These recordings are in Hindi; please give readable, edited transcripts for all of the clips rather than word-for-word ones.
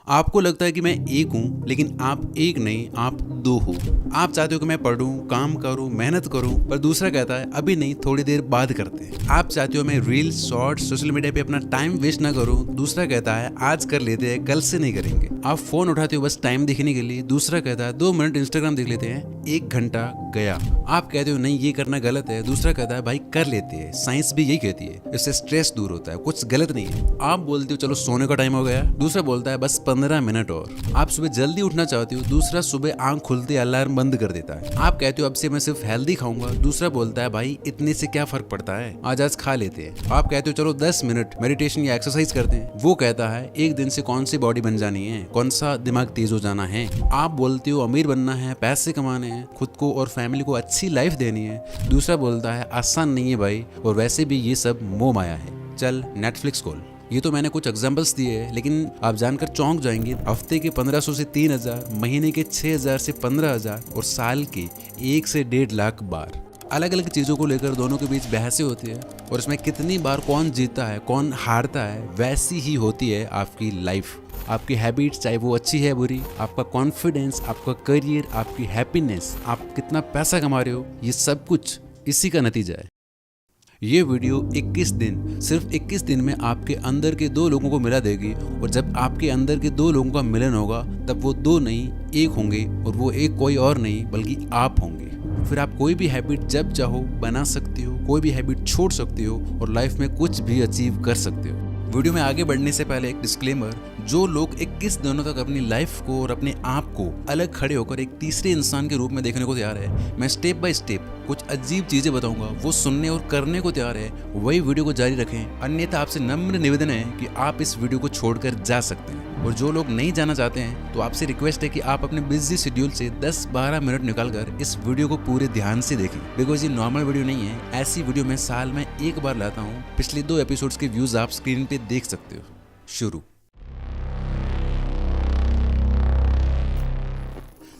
आपको लगता है कि मैं एक हूँ, लेकिन आप एक नहीं, आप दो हो। आप चाहते हो कि मैं पढ़ूं, काम करूं, मेहनत करूं, पर दूसरा कहता है अभी नहीं, थोड़ी देर बाद करते हैं। आप चाहते हो मैं रील्स, शॉर्ट्स, सोशल मीडिया पे अपना टाइम वेस्ट ना करूं, दूसरा कहता है आज कर लेते हैं, कल से नहीं करेंगे। आप फोन उठाते हो बस टाइम देखने के लिए, दूसरा कहता है 2 मिनट इंस्टाग्राम देख लेते हैं, 1 घंटा गया। आप कहते हो नहीं ये करना गलत है, दूसरा कहता है भाई कर लेते हैं, साइंस भी यही कहती है, इससे स्ट्रेस दूर होता है, कुछ गलत नहीं है। आप बोलते हो चलो सोने का टाइम हो गया, दूसरा बोलता है बस 15 मिनट और। आप सुबह जल्दी उठना चाहते हो, दूसरा सुबह आंख खुलते अलार्म बंद कर देता है। आप कहते हो अब से मैं सिर्फ हेल्दी खाऊंगा, दूसरा बोलता है भाई इतने से क्या फर्क पड़ता है, आज खा लेते हैं। आप कहते हो चलो 10 मिनट मेडिटेशन या एक्सरसाइज करते हैं, वो कहता है एक दिन से कौन सी बॉडी बन जानी है, कौन सा दिमाग तेज हो जाना है। आप बोलते हो अमीर बनना है, पैसे कमाने हैं, खुद को और फैमिली को अच्छी लाइफ देनी है, दूसरा बोलता है आसान नहीं है भाई, और वैसे भी ये सब मोह माया है, चल नेटफ्लिक्स खोल। ये तो मैंने कुछ एग्जांपल्स दिए हैं, लेकिन आप जानकर चौंक जाएंगे, हफ्ते के 1500 से 3000, महीने के 6000 से 15000 और साल के 1 से 1.5 लाख बार अलग अलग चीज़ों को लेकर दोनों के बीच बहसें होती है, और इसमें कितनी बार कौन जीतता है कौन हारता है वैसी ही होती है आपकी लाइफ। आपकी हैबिट्स चाहे वो अच्छी है बुरी, आपका कॉन्फिडेंस, आपका करियर, आपकी हैप्पीनेस, आप कितना पैसा कमा रहे हो, ये सब कुछ इसी का नतीजा है। ये वीडियो 21 दिन, सिर्फ 21 दिन में आपके अंदर के 2 लोगों को मिला देगी, और जब आपके अंदर के 2 लोगों का मिलन होगा तब वो 2 नहीं 1 होंगे, और वो एक कोई और नहीं बल्कि आप होंगे। फिर आप कोई भी हैबिट जब चाहो बना सकते हो, कोई भी हैबिट छोड़ सकते हो, और लाइफ में कुछ भी अचीव कर सकते हो। वीडियो में आगे बढ़ने से पहले एक डिस्क्लेमर, जो लोग 21 दिनों तक अपनी लाइफ को और अपने आप को अलग खड़े होकर एक तीसरे इंसान के रूप में देखने को तैयार है, मैं स्टेप बाय स्टेप कुछ अजीब चीजें बताऊंगा, वो सुनने और करने को तैयार है, वही वीडियो को जारी रखें, अन्यथा आपसे नम्र निवेदन है कि आप इस वीडियो को छोड़कर जा सकते हैं। और जो लोग नहीं जाना चाहते हैं तो आपसे रिक्वेस्ट है कि आप अपने बिजी शेड्यूल से 10-12 मिनट निकालकर इस वीडियो को पूरे ध्यान से देखें, बिकॉज ये नॉर्मल वीडियो नहीं है। ऐसी वीडियो मैं साल में 1 बार लाता हूँ। पिछले 2 एपिसोड्स के व्यूज आप स्क्रीन पे देख सकते हो। शुरू।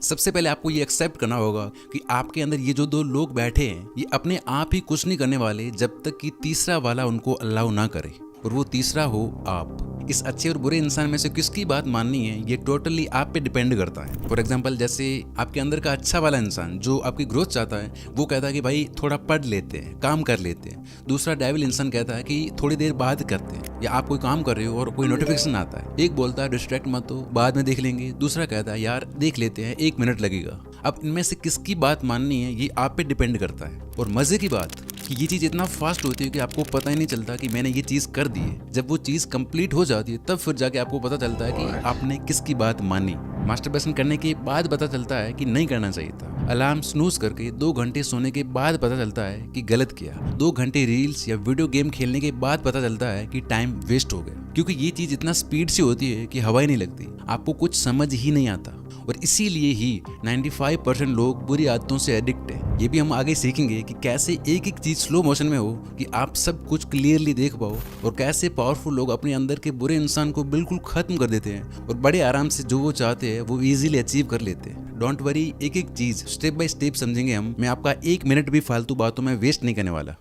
सबसे पहले आपको ये एक्सेप्ट करना होगा कि आपके अंदर ये जो 2 लोग बैठे हैं, ये अपने आप ही कुछ नहीं करने वाले जब तक कि तीसरा वाला उनको अलाउ ना करे, और वो तीसरा हो आप। इस अच्छे और बुरे इंसान में से किसकी बात माननी है ये टोटली आप पे डिपेंड करता है। फॉर एग्जांपल, जैसे आपके अंदर का अच्छा वाला इंसान जो आपकी ग्रोथ चाहता है, वो कहता है कि भाई थोड़ा पढ़ लेते हैं, काम कर लेते हैं। दूसरा डेविल इंसान कहता है कि थोड़ी देर बाद करते हैं, या आप कोई काम कर रहे हो और कोई नोटिफिकेशन आता है, एक बोलता है डिस्ट्रैक्ट मत हो, बाद में देख लेंगे, दूसरा कहता है यार देख लेते हैं, 1 मिनट लगेगा। अब इनमें से किसकी बात माननी है ये आप पे डिपेंड करता है। और मजे की बात कि ये चीज़ इतना फास्ट होती है कि आपको पता ही नहीं चलता कि मैंने ये चीज़ कर दी है। जब वो चीज़ कंप्लीट हो जाती है तब फिर जाके आपको पता चलता है कि आपने किसकी बात मानी। मास्टरबेशन करने के बाद पता चलता है कि नहीं करना चाहिए था। अलार्म स्नूज करके 2 घंटे सोने के बाद पता चलता है कि गलत किया। 2 घंटे रील्स या वीडियो गेम खेलने के बाद पता चलता है कि टाइम वेस्ट हो गया, क्योंकि ये चीज़ इतना स्पीड से होती है कि हवा ही नहीं लगती, आपको कुछ समझ ही नहीं आता। और इसीलिए ही 95% लोग बुरी आदतों से एडिक्ट है। ये भी हम आगे सीखेंगे कि कैसे एक एक चीज स्लो मोशन में हो कि आप सब कुछ क्लियरली देख पाओ, और कैसे पावरफुल लोग अपने अंदर के बुरे इंसान को बिल्कुल खत्म कर देते हैं, और बड़े आराम से जो वो चाहते हैं वो इजीली अचीव कर लेते हैं। डोंट वरी, एक एक चीज स्टेप बाय स्टेप समझेंगे हम। मैं आपका 1 मिनट भी फालतू बातों में वेस्ट नहीं करने वाला।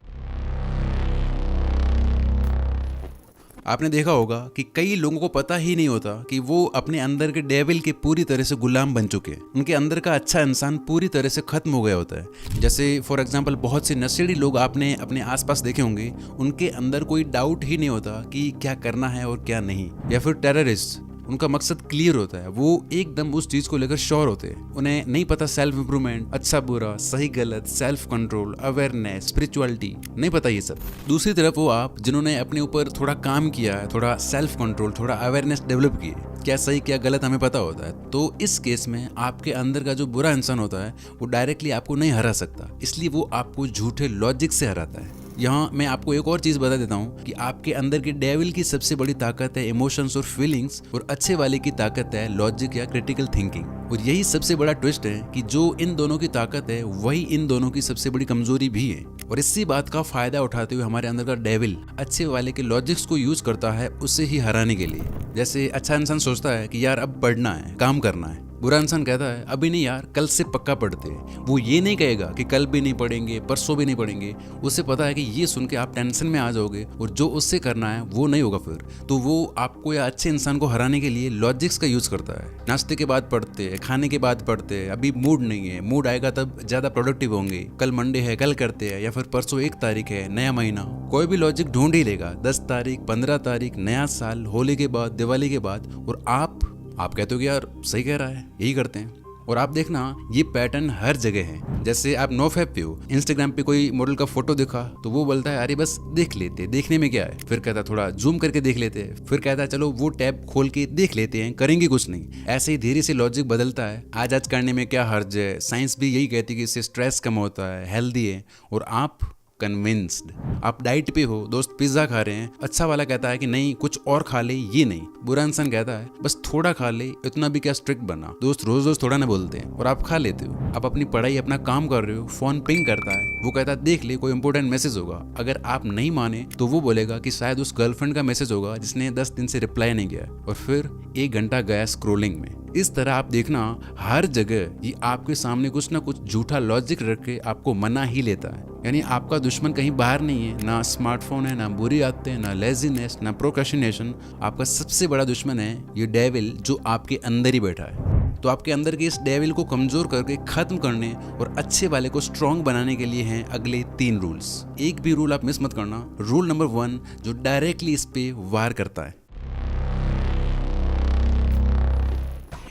आपने देखा होगा कि कई लोगों को पता ही नहीं होता कि वो अपने अंदर के डेविल के पूरी तरह से गुलाम बन चुके हैं। उनके अंदर का अच्छा इंसान पूरी तरह से खत्म हो गया होता है। जैसे फॉर एग्जांपल, बहुत से नशेड़ी लोग आपने अपने आसपास देखे होंगे, उनके अंदर कोई डाउट ही नहीं होता कि क्या करना है और क्या नहीं। या फिर टेररिस्ट, उनका मकसद क्लियर होता है, वो एकदम उस चीज को लेकर श्योर होते हैं। उन्हें नहीं पता सेल्फ इंप्रूवमेंट, अच्छा बुरा, सही गलत, सेल्फ कंट्रोल, अवेयरनेस, स्पिरिचुअलिटी, नहीं पता ये सब। दूसरी तरफ वो आप जिन्होंने अपने ऊपर थोड़ा काम किया है, थोड़ा सेल्फ कंट्रोल, थोड़ा अवेयरनेस डेवलप की है, क्या सही क्या गलत हमें पता होता है। तो इस केस में आपके अंदर का जो बुरा इंसान होता है वो डायरेक्टली आपको नहीं हरा सकता, इसलिए वो आपको झूठे लॉजिक से हराता है। यहाँ मैं आपको एक और चीज बता देता हूँ कि आपके अंदर के डेविल की सबसे बड़ी ताकत है इमोशंस और फीलिंग्स, और अच्छे वाले की ताकत है लॉजिक या क्रिटिकल थिंकिंग। और यही सबसे बड़ा ट्विस्ट है कि जो इन दोनों की ताकत है वही इन दोनों की सबसे बड़ी कमजोरी भी है। और इसी बात का फायदा उठाते हुए हमारे अंदर का डेविल अच्छे वाले के लॉजिक्स को यूज करता है उसे ही हराने के लिए। जैसे अच्छा इंसान सोचता है कि यार अब पढ़ना है, काम करना है, बुरा इंसान कहता है अभी नहीं यार, कल से पक्का पढ़ते हैं। वो ये नहीं कहेगा कि कल भी नहीं पढ़ेंगे, परसों भी नहीं पढ़ेंगे। उसे पता है कि ये सुन के आप टेंशन में आ जाओगे और जो उससे करना है वो नहीं होगा फिर। तो वो आपको या अच्छे इंसान को हराने के लिए लॉजिक्स का यूज करता है। नाश्ते के बाद पढ़ते हैं, खाने के बाद पढ़ते हैं, अभी मूड नहीं है, मूड आएगा तब ज्यादा प्रोडक्टिव होंगे, कल मंडे है कल करते हैं, या फिर परसों 1 तारीख है नया महीना, कोई भी लॉजिक ढूंढ ही लेगा। 10 तारीख, 15 तारीख, नया साल, होली के बाद, दिवाली के बाद। और आप कहते हो कि यार सही कह रहा है, यही करते हैं। और आप देखना ये पैटर्न हर जगह है। जैसे आप नोफैप पे हो, इंस्टाग्राम पे कोई मॉडल का फोटो दिखा तो वो बोलता है अरे बस देख लेते, देखने में क्या है। फिर कहता है थोड़ा जूम करके देख लेते हैं। फिर कहता है चलो वो टैब खोल के देख लेते हैं, करेंगे कुछ नहीं। ऐसे ही धीरे से लॉजिक बदलता है। आज करने में क्या हर्ज है, साइंस भी यही कहती है कि इससे स्ट्रेस कम होता है, हेल्दी है। और आप कन्विंस्ड, आप डाइट पे हो, दोस्त पिज्जा खा रहे हैं, अच्छा वाला कहता है कि नहीं कुछ और खा ले, ये नहीं। बुरा इंसान कहता है बस थोड़ा खा ले, इतना भी क्या स्ट्रिक्ट बना। दोस्त रोज थोड़ा ना बोलते हैं और आप खा लेते हो। आप अपनी पढ़ाई, अपना काम कर रहे हो, फोन पिंग करता है, वो कहता है देख ले कोई इंपॉर्टेंट मैसेज होगा। अगर आप नहीं माने तो वो बोलेगा कि शायद उस गर्लफ्रेंड का मैसेज होगा जिसने 10 दिन से रिप्लाई नहीं किया। और फिर 1 घंटा गया स्क्रोलिंग में। इस तरह आप देखना हर जगह ये आपके सामने कुछ ना कुछ झूठा लॉजिक रख के आपको मना ही लेता है। यानी आपका दुश्मन कहीं बाहर नहीं है, ना स्मार्टफोन है, ना बुरी आदतें, ना लेजीनेस, ना प्रोक्रेस्टिनेशन। आपका सबसे बड़ा दुश्मन है ये डेविल जो आपके अंदर ही बैठा है। तो आपके अंदर के इस डेविल को कमजोर करके खत्म करने और अच्छे वाले को स्ट्रॉन्ग बनाने के लिए हैं अगले 3 रूल्स। एक भी रूल आप मिस मत करना। रूल नंबर 1 जो डायरेक्टली इस पे वार करता है।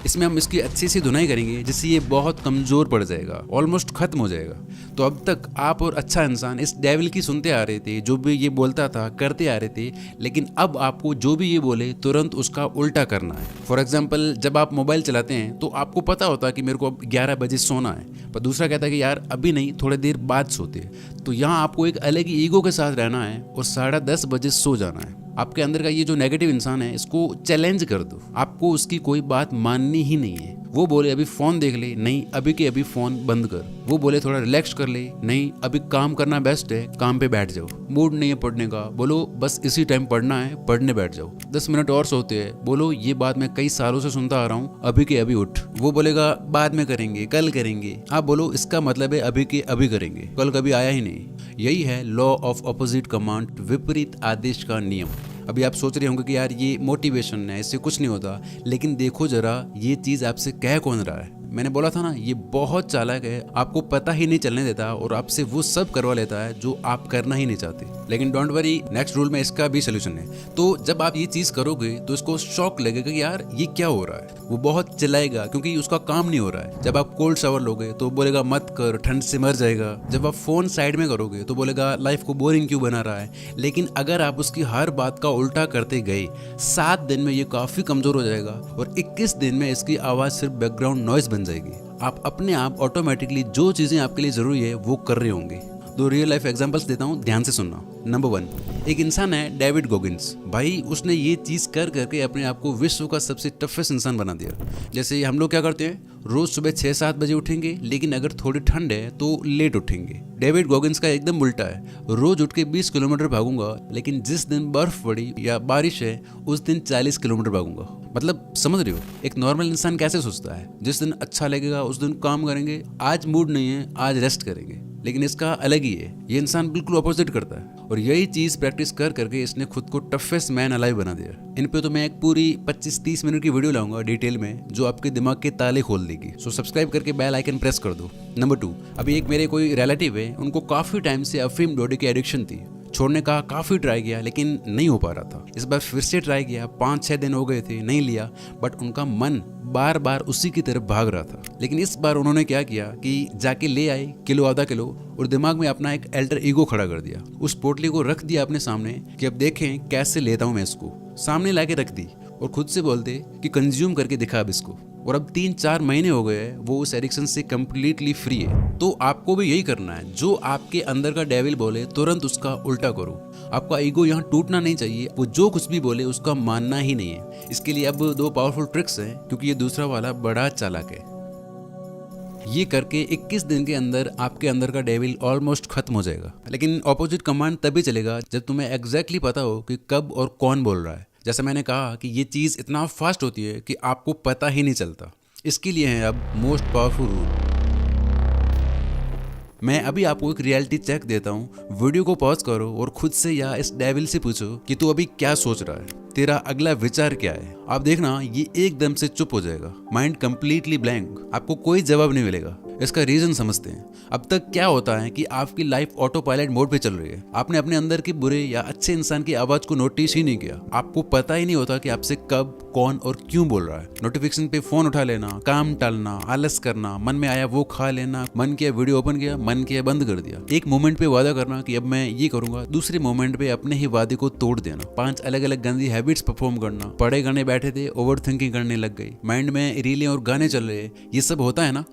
इसमें हम इसकी अच्छी सी धुनाई करेंगे जिससे ये बहुत कमजोर पड़ जाएगा, ऑलमोस्ट खत्म हो जाएगा। तो अब तक आप और अच्छा इंसान इस डेविल की सुनते आ रहे थे, जो भी ये बोलता था करते आ रहे थे। लेकिन अब आपको जो भी ये बोले तुरंत उसका उल्टा करना है। फॉर एग्जाम्पल जब आप मोबाइल चलाते हैं तो आपको पता होता है कि मेरे को अब 11 बजे सोना है, पर दूसरा कहता है कि यार अभी नहीं, थोड़ी देर बाद सोते। तो यहाँ आपको एक अलग ही ईगो के साथ रहना है और 10:30 बजे सो जाना है। आपके अंदर का ये जो नेगेटिव इंसान है इसको चैलेंज कर दो। आपको उसकी कोई बात माननी ही नहीं है। वो बोले अभी फोन देख ले, नहीं अभी के अभी फोन बंद कर। वो बोले थोड़ा रिलैक्स कर ले, नहीं अभी काम करना बेस्ट है, काम पे बैठ जाओ। मूड नहीं है पढ़ने का, बोलो बस इसी टाइम पढ़ना है, पढ़ने बैठ जाओ। 10 मिनट और सोते हैं, बोलो ये बात मैं कई सालों से सुनता आ रहा हूँ, अभी के अभी उठ। वो बोलेगा बाद में करेंगे, कल करेंगे। आप बोलो इसका मतलब है अभी के अभी करेंगे, कल कभी आया ही नहीं। यही है लॉ ऑफ अपोजिट कमांड, विपरीत आदेश का नियम। अभी आप सोच रहे होंगे कि यार ये मोटिवेशन है, इससे कुछ नहीं होता। लेकिन देखो जरा ये चीज आपसे कह कौन रहा है। मैंने बोला था ना ये बहुत चालाक है, आपको पता ही नहीं चलने देता और आपसे वो सब करवा लेता है जो आप करना ही नहीं चाहते। लेकिन डोंट वरी, नेक्स्ट रूल में इसका भी सोल्यूशन है। तो जब आप ये चीज करोगे तो इसको शॉक लगेगा कि यार ये क्या हो रहा है। वो बहुत चिल्लाएगा क्योंकि उसका काम नहीं हो रहा है। जब आप कोल्ड शावर लोगे तो बोलेगा मत कर, ठंड से मर जाएगा। जब आप फोन साइड में करोगे तो बोलेगा लाइफ को बोरिंग क्यों बना रहा है। लेकिन अगर आप उसकी हर बात का उल्टा करते गए, 7 दिन में ये काफी कमजोर हो जाएगा और 21 दिन में इसकी आवाज सिर्फ बैकग्राउंड नॉइज बन जाएगी। आप अपने आप ऑटोमेटिकली जो चीजें आपके लिए जरूरी है वो कर रहे होंगे। 2 रियल लाइफ एग्जांपल्स देता हूँ, ध्यान से सुनना। नंबर 1, एक इंसान है डेविड गॉगिंस। भाई उसने ये चीज कर करके अपने आप को विश्व का सबसे टफेस्ट इंसान बना दिया। जैसे हम लोग क्या करते हैं, रोज सुबह 6-7 बजे उठेंगे, लेकिन अगर थोड़ी ठंड है तो लेट उठेंगे। डेविड गॉगिंस का एकदम उल्टा है, रोज उठ के 20 किलोमीटर भागूंगा, लेकिन जिस दिन बर्फ पड़ी या बारिश है उस दिन 40 किलोमीटर भागूंगा। मतलब समझ रहे हो एक नॉर्मल इंसान कैसे सोचता है। जिस दिन अच्छा लगेगा उस दिन काम करेंगे, आज मूड नहीं है आज रेस्ट करेंगे। लेकिन इसका अलग ही है, ये इंसान बिल्कुल अपोजिट करता है। और यही चीज प्रैक्टिस कर करके इसने खुद को टफेस्ट मैन अलाइव बना दिया। इन पे तो मैं एक पूरी 25-30 मिनट की वीडियो लाऊंगा डिटेल में, जो आपके दिमाग के ताले खोल देगी। सो सब्सक्राइब करके बेल आइकन प्रेस कर दो। नंबर 2, अभी एक मेरे कोई रिलेटिव है, उनको काफी टाइम से अफीम डोडे की एडिक्शन थी। छोड़ने का काफी ट्राई किया लेकिन नहीं हो पा रहा था। इस बार फिर से ट्राई किया, 5-6 दिन हो गए थे, नहीं लिया, बट उनका मन बार बार उसी की तरफ भाग रहा था। लेकिन इस बार उन्होंने क्या किया कि जाके ले आए किलो आधा किलो और दिमाग में अपना एक अल्टर ईगो खड़ा कर दिया। उस पोटली को रख दिया अपने सामने कि अब देखें कैसे लेता हूं मैं इसको। सामने लाके रख दी और खुद से बोलते कि कंज्यूम करके दिखा अब इसको। और अब 3-4 महीने हो गए हैं वो उस एडिक्शन से कंप्लीटली फ्री है। तो आपको भी यही करना है, जो आपके अंदर का डेविल बोले तुरंत उसका उल्टा करो। आपका ईगो यहाँ टूटना नहीं चाहिए, वो जो कुछ भी बोले उसका मानना ही नहीं है। इसके लिए अब 2 पावरफुल ट्रिक्स हैं, क्योंकि ये दूसरा वाला बड़ा चालाक है। ये करके 21 दिन के अंदर आपके अंदर का डेविल ऑलमोस्ट खत्म हो जाएगा। लेकिन ऑपोजिट कमांड तभी चलेगा जब तुम्हें एग्जैक्टली पता हो कि कब और कौन बोल रहा है। जैसे मैंने कहा कि ये चीज़ इतना फास्ट होती है कि आपको पता ही नहीं चलता। इसके लिए है अब मोस्ट पावरफुल रूल। मैं अभी आपको एक रियलिटी चेक देता हूँ। वीडियो को पॉज करो और खुद से या इस डेविल से पूछो कि तू अभी क्या सोच रहा है, तेरा अगला विचार क्या है। आप देखना ये एकदम से चुप हो जाएगा, माइंड कंप्लीटली ब्लैंक, आपको कोई जवाब नहीं मिलेगा। इसका रीजन समझते हैं। अब तक क्या होता है कि आपकी लाइफ ऑटो पायलट मोड पे चल रही है। आपने अपने अंदर के बुरे या अच्छे इंसान की आवाज को नोटिस ही नहीं किया। आपको पता ही नहीं होता कि आपसे कब, कौन और क्यों बोल रहा है। नोटिफिकेशन पे फोन उठा लेना, काम टालना, आलस करना, मन में आया वो खा लेना, मन किया वीडियो ओपन किया, मन किया बंद कर दिया। एक मोमेंट पे वादा करना कि अब मैं ये करूंगा, दूसरे मोमेंट पे अपने ही वादे को तोड़ देना। 5 अलग अलग गंदी हैबिट्स परफॉर्म करना। पढ़े गाने बैठे थे, ओवर थिंकिंग करने लग गई, माइंड में रीलें और गाने चल रहे। ये सब होता है ना,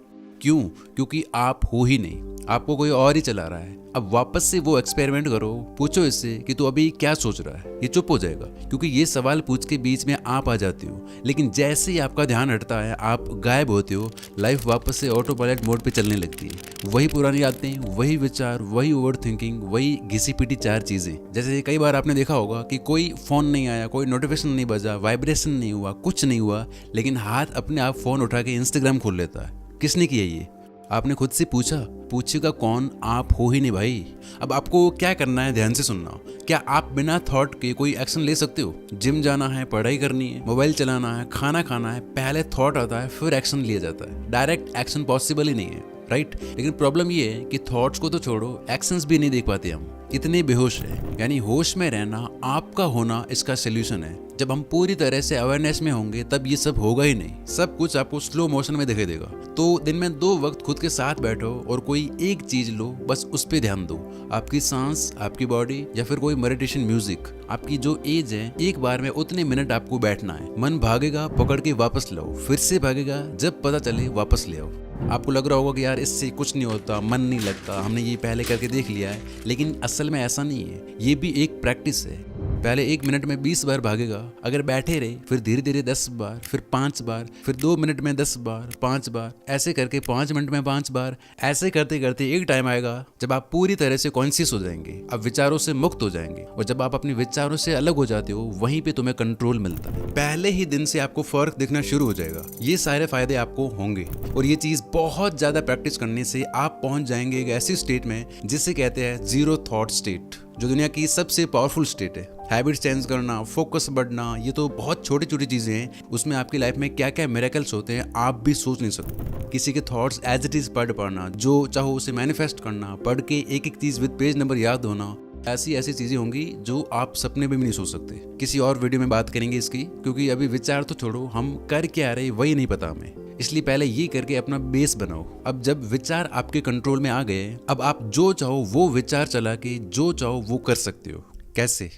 क्यों? क्योंकि आप हो ही नहीं, आपको कोई और ही चला रहा है। अब वापस से वो एक्सपेरिमेंट करो, पूछो इससे कि तू अभी क्या सोच रहा है। ये चुप हो जाएगा, क्योंकि ये सवाल पूछ के बीच में आप आ जाते हो। लेकिन जैसे ही आपका ध्यान हटता है, आप गायब होते हो, लाइफ वापस से ऑटो पायलट मोड पे चलने लगती है। वही पुरानी आदतें, वही विचार, वही ओवर थिंकिंग, वही घिसी पिटी 4 चीजें। जैसे कई बार आपने देखा होगा कि कोई फोन नहीं आया, कोई नोटिफिकेशन नहीं बजा, वाइब्रेशन नहीं हुआ, कुछ नहीं हुआ, लेकिन हाथ अपने आप फोन उठा के इंस्टाग्राम खोल लेता है। किसने किया ये? आपने खुद से पूछा? पूछेगा कौन? आप हो ही नहीं भाई। अब आपको क्या करना है, ध्यान से सुनना। क्या आप बिना थॉट के कोई एक्शन ले सकते हो? जिम जाना है, पढ़ाई करनी है, मोबाइल चलाना है, खाना खाना है, पहले थॉट आता है फिर एक्शन लिया जाता है। डायरेक्ट एक्शन पॉसिबल ही नहीं है, राइट? लेकिन प्रॉब्लम ये है कि थॉट्स को तो छोड़ो, एक्शंस भी नहीं देख पाते हम, इतने बेहोश है। यानी होश में रहना, आपका होना इसका सोल्यूशन है। जब हम पूरी तरह से अवेयरनेस में होंगे तब ये सब होगा ही नहीं। सब कुछ आपको स्लो मोशन में दिखाई देगा। तो दिन में 2 वक्त खुद के साथ बैठो और कोई एक चीज लो, बस उस पे ध्यान दो। आपकी सांस, आपकी बॉडी, या फिर कोई मेडिटेशन म्यूजिक। आपकी जो एज है, एक बार में उतने मिनट आपको बैठना है। मन भागेगा, पकड़ के वापस लाओ, फिर से भागेगा, जब पता चले वापस ले आओ। आपको लग रहा होगा कि यार इससे कुछ नहीं होता, मन नहीं लगता, हमने ये पहले करके देख लिया है, लेकिन असल में ऐसा नहीं है। ये भी एक प्रैक्टिस है। पहले 1 मिनट में 20 बार भागेगा, अगर बैठे रहे, फिर धीरे धीरे 10 बार, फिर 5 बार, फिर 2 मिनट में 10 बार, 5 बार, ऐसे करके 5 मिनट में 5 बार। ऐसे करते करते एक टाइम आएगा जब आप पूरी तरह से कॉन्शियस हो जाएंगे, अब विचारों से मुक्त हो जाएंगे। और जब आप अपने विचारों से अलग हो जाते हो, वहीं पे तुम्हें कंट्रोल मिलता है। पहले ही दिन से आपको फर्क दिखना शुरू हो जाएगा। ये सारे फायदे आपको होंगे। और ये चीज बहुत ज्यादा प्रैक्टिस करने से आप पहुंच जाएंगे एक ऐसी स्टेट में जिसे कहते हैं जीरो थॉट स्टेट, जो दुनिया की सबसे पावरफुल स्टेट है। हैबिट चेंज करना, फोकस बढ़ना, ये तो बहुत छोटी छोटी चीजें हैं। उसमें आपकी लाइफ में क्या क्या मिरेकल्स होते हैं आप भी सोच नहीं सकते। किसी के थॉट्स एज इट इज पढ़ पाना, जो चाहो उसे मैनिफेस्ट करना, पढ़ के एक एक चीज विद पेज नंबर याद होना, ऐसी ऐसी चीजें होंगी जो आप सपने में भी नहीं सोच सकते। किसी और वीडियो में बात करेंगे इसकी, क्योंकि अभी विचार तो छोड़ो, हम कर क्या रहे वही नहीं पता हमें। इसलिए पहले ये करके अपना बेस बनाओ। अब जब विचार आपके कंट्रोल में आ गए, अब आप जो चाहो वो विचार चला के जो चाहो वो कर सकते हो। कैसे?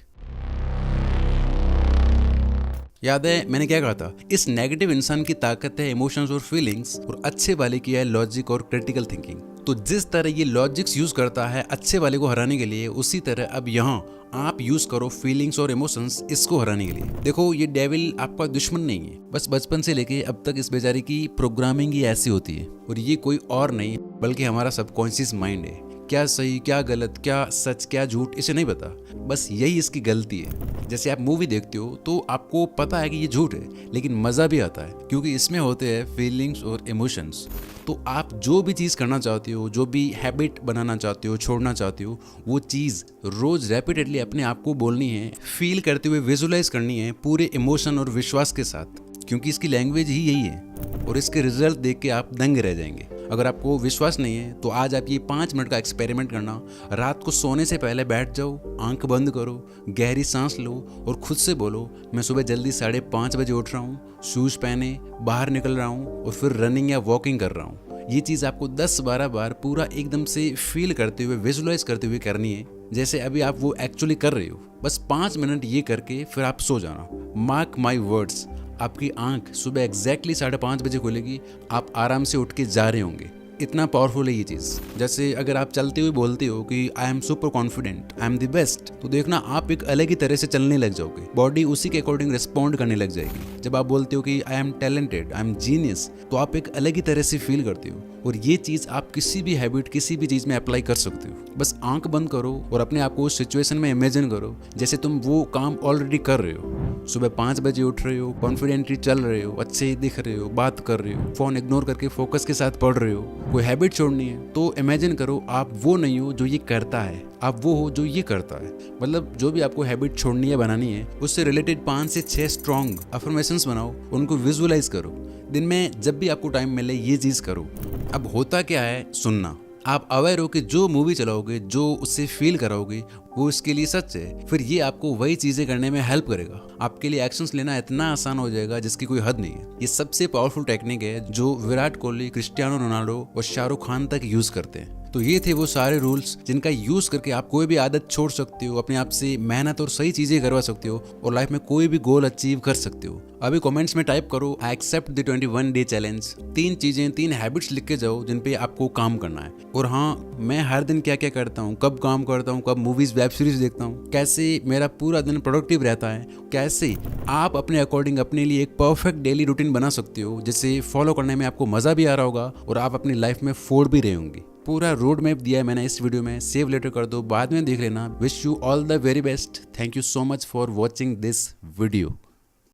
याद है मैंने क्या कहा था? इस नेगेटिव इंसान की ताकत है इमोशंस और फीलिंग्स, और अच्छे वाले की है लॉजिक और क्रिटिकल थिंकिंग। तो जिस तरह ये लॉजिक्स यूज करता है अच्छे वाले को हराने के लिए, उसी तरह अब यहाँ आप यूज करो फीलिंग्स और इमोशंस इसको हराने के लिए। देखो, ये डेविल आपका दुश्मन नहीं है, बस बचपन से लेके अब तक इस बेचारे की प्रोग्रामिंग ही ऐसी होती है। और ये कोई और नहीं बल्कि हमारा सबकॉन्शियस माइंड है। क्या सही, क्या गलत, क्या सच, क्या झूठ, इसे नहीं पता, बस यही इसकी गलती है। जैसे आप मूवी देखते हो तो आपको पता है कि ये झूठ है, लेकिन मजा भी आता है क्योंकि इसमें होते हैं फीलिंग्स और इमोशंस। तो आप जो भी चीज़ करना चाहते हो, जो भी हैबिट बनाना चाहते हो, छोड़ना चाहते हो, वो चीज़ रोज रेपिटेडली अपने आप को बोलनी है, फील करते हुए विजुलाइज करनी है पूरे इमोशन और विश्वास के साथ, क्योंकि इसकी लैंग्वेज ही यही है। और इसके रिजल्ट देख के आप दंग रह जाएंगे। अगर आपको विश्वास नहीं है तो आज आप ये 5 मिनट का एक्सपेरिमेंट करना। रात को सोने से पहले बैठ जाओ, आंख बंद करो, गहरी सांस लो और खुद से बोलो, मैं सुबह जल्दी 5:30 बजे उठ रहा हूँ, शूज पहने बाहर निकल रहा हूँ और फिर रनिंग या वॉकिंग कर रहा हूँ। ये चीज़ आपको 10-12 बार पूरा एकदम से फील करते हुए, विजुलाइज करते हुए करनी है, जैसे अभी आप वो एक्चुअली कर रहे हो। बस 5 मिनट ये करके फिर आप सो जाना। मार्क माई वर्ड्स, आपकी आंख सुबह एग्जैक्टली 5:30 बजे खुलेगी, आप आराम से उठ के जा रहे होंगे। इतना पावरफुल है ये चीज़। जैसे अगर आप चलते हुए बोलते हो कि I am super confident, I am the best, तो देखना आप एक अलग ही तरह से चलने लग जाओगे, बॉडी उसी के अकॉर्डिंग रिस्पॉन्ड करने लग जाएगी। जब आप बोलते हो कि I am talented, I am genius, तो आप एक अलग ही तरह से फील करते हो। और ये चीज़ आप किसी भी हैबिट, किसी भी चीज़ में अप्लाई कर सकते हो। बस आंख बंद करो और अपने आप को उस सिचुएशन में इमेजिन करो जैसे तुम वो काम ऑलरेडी कर रहे हो। सुबह 5 बजे उठ रहे हो, कॉन्फिडेंटली चल रहे हो, अच्छे दिख रहे हो, बात कर रहे हो, फोन इग्नोर करके फोकस के साथ पढ़ रहे हो, कोई हैबिट छोड़नी है, तो इमेजिन करो आप वो नहीं हो जो ये करता है, आप वो हो जो ये करता है। मतलब जो भी आपको हैबिट छोड़नी है, बनानी है, उससे रिलेटेड 5 से 6 स्ट्रॉन्ग अफर्मेशंस बनाओ, उनको विजुअलाइज करो। दिन में जब भी आपको टाइम मिले ये चीज़ करो। अब होता क्या है, सुनना। आप अवेयर हो कि जो मूवी चलाओगे, जो उससे फील कराओगे, वो इसके लिए सच है, फिर ये आपको वही चीज़ें करने में हेल्प करेगा। आपके लिए एक्शंस लेना इतना आसान हो जाएगा जिसकी कोई हद नहीं है। ये सबसे पावरफुल टेक्निक है जो विराट कोहली, क्रिस्टियानो रोनाल्डो और शाहरुख खान तक यूज़ करते हैं। तो ये थे वो सारे रूल्स जिनका यूज़ करके आप कोई भी आदत छोड़ सकते हो, अपने आप से मेहनत और सही चीज़ें करवा सकते हो और लाइफ में कोई भी गोल अचीव कर सकते हो। अभी कमेंट्स में टाइप करो I accept the 21 day challenge. 3 चीज़ें, 3 हैबिट्स लिख के जाओ जिन पे आपको काम करना है। और हाँ, मैं हर दिन क्या क्या करता हूँ, कब काम करता हूँ, कब मूवीज़ वेब सीरीज़ देखता हूँ, कैसे मेरा पूरा दिन प्रोडक्टिव रहता है, कैसे आप अपने अकॉर्डिंग अपने लिए एक परफेक्ट डेली रूटीन बना सकते हो जिसे फॉलो करने में आपको मज़ा भी आ रहा होगा और आप अपनी लाइफ में फोड़ भी रहे होंगे। पूरा रोड मैप दिया है मैंने इस वीडियो में, सेव लेटर कर दो, बाद में देख लेना। Wish you all the very best. Thank you so much for watching this video.